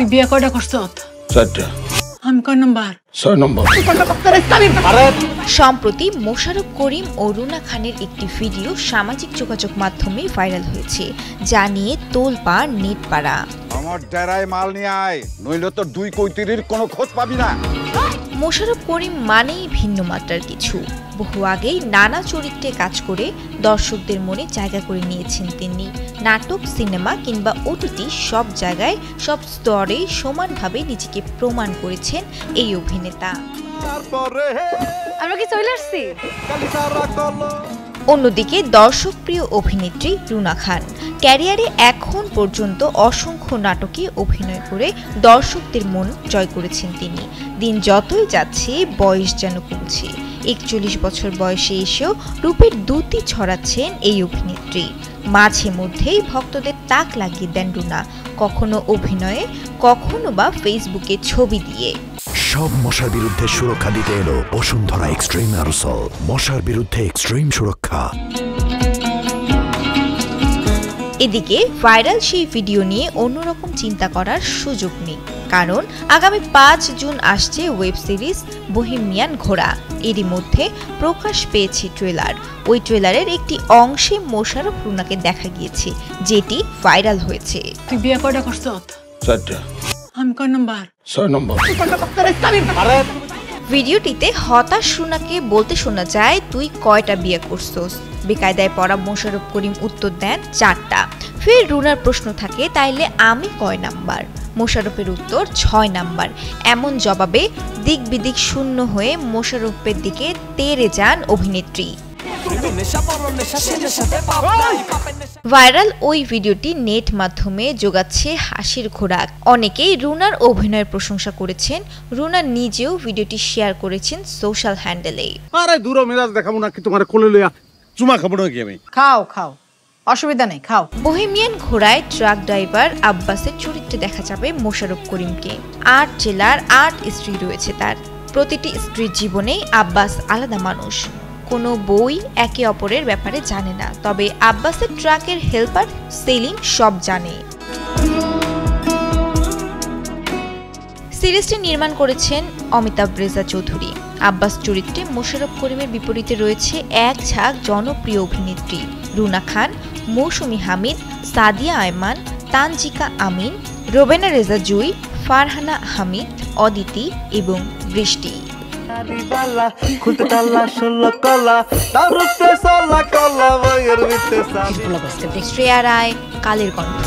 তুই বিয়ে কয়টা করছ? 4টা। আমি কয় নাম্বার? 6 নম্বর। সম্প্রতি মোশাররফ করিম ও রুনা খানের একটি ভিডিও সামাজিক যোগাযোগ মাধ্যমে ভাইরাল হয়েছে, যা নিয়ে তোলপাড় নেটপাড়া। আমার ডেরায় মাল নিয়ে আয়, নইলে তো 2 কৈতিরির কোনো খোঁজ পাবি না। মোশাররফ করিম মানেই ভিন্ন মাত্রার কিছু। বহু আগেই নানা চরিত্রে কাজ করে দর্শকদের মনে জায়গা করে নিয়েছেন তিনি। নাটক, সিনেমা কিংবা ওটিটি সব জায়গায়, সব স্তরে সমানভাবে নিজেকে প্রমাণ করেছেন এই অভিনেতা। আমরা কি চলে আসছি? অন্যদিকে দর্শকপ্রিয় অভিনেত্রী রুনা খান ক্যারিয়ারে এখন পর্যন্ত অসংখ্য নাটকে অভিনয় করে দর্শকদের মন জয় করেছেন তিনি। দিন যতই যাচ্ছে বয়স যেন কমছে। 41 বছর বয়সে এসেও রূপের দ্যুতি ছড়াচ্ছেন এই অভিনেত্রী। মাঝে মধ্যেই ভক্তদের তাক লাগিয়ে দেন রুনা, কখনো অভিনয়ে, কখনো বা ফেসবুকে ছবি দিয়ে। সব মশার বিরুদ্ধে সুরক্ষা দিতে এলো বসুন্ধরা এক্সট্রিম অ্যারোসল, মশার বিরুদ্ধে এক্সট্রিম সুরক্ষা। এদিকে ভাইরাল সেই ভিডিও নিয়ে অন্যরকম চিন্তা করার সুযোগ নেই, কারণ আগামী 5 জুন আসছে ওয়েব সিরিজ বহিমিয়ান ঘোড়া। এরই মধ্যে প্রকাশ পেয়েছে ট্রেলার। ওই ট্রেলারের একটি অংশে মোশাররফ রুনাকে দেখা গিয়েছে, যেটি ভাইরাল হয়েছে। তুই বিয়ে কয়টা করছ? 4টা। আমি কয় নাম্বার? 6 নম্বর। ভিডিওটিতে হতাশ রুনাকে বলতে শোনা যায়, তুই কয়টা বিয়ে করছস? বেকায়দায় পড়া মোশাররফ করিম উত্তর দেন, 4টা। ফের রুনার প্রশ্ন থাকে, তাইলে আমি কয় নাম্বার? মোশাররফের উত্তর 6 নাম্বার। এমন জবাবে দিক বিদিক শূন্য হয়ে মোশাররফের দিকে তেড়ে যান অভিনেত্রী। ভাইরাল ওই ভিডিওটি নেট মাধ্যমে যোগাচ্ছে হাসির খোরাক। অনেকেই রুনার অভিনয়ের প্রশংসা করেছেন। রুনা নিজেও ভিডিওটি শেয়ার করেছেন সোশ্যাল হ্যান্ডেলে। আরে দূর মেজাজ দেখাবো না কি তোমার কোলে লইয়া চুমা খাবো নাকি আমি? খাও খাও, অসুবিধা নেই, খাও। বহিমিয়ান ঘোড়ায় ট্রাক ড্রাইভার আব্বাসের চরিত্রে দেখা যাবে মোশাররফ করিমকে। 8 জেলার 8 স্ত্রী রয়েছে তার। প্রতিটি স্ত্রীর জীবনেই আব্বাস আলাদা মানুষ। কোনো বই একে অপরের ব্যাপারে জানে না, তবে আব্বাসের ট্রাকের হেল্পার সেলিম সব জানে। সিরিজটি নির্মাণ করেছেন অমিতাভ রেজা চৌধুরী। আব্বাস চরিত্রে মোশাররফ করিমের বিপরীতে রয়েছে এক ঝাঁক জনপ্রিয় অভিনেত্রী: রুনা খান, মৌসুমী হামিদ, সাদিয়া আয়মান, তানজিকা আমিন, রোবেনা রেজা জুই, ফারহানা হামিদ, অদিতি এবং বৃষ্টি। শ্রেয়া রায়, কালের কণ্ঠ।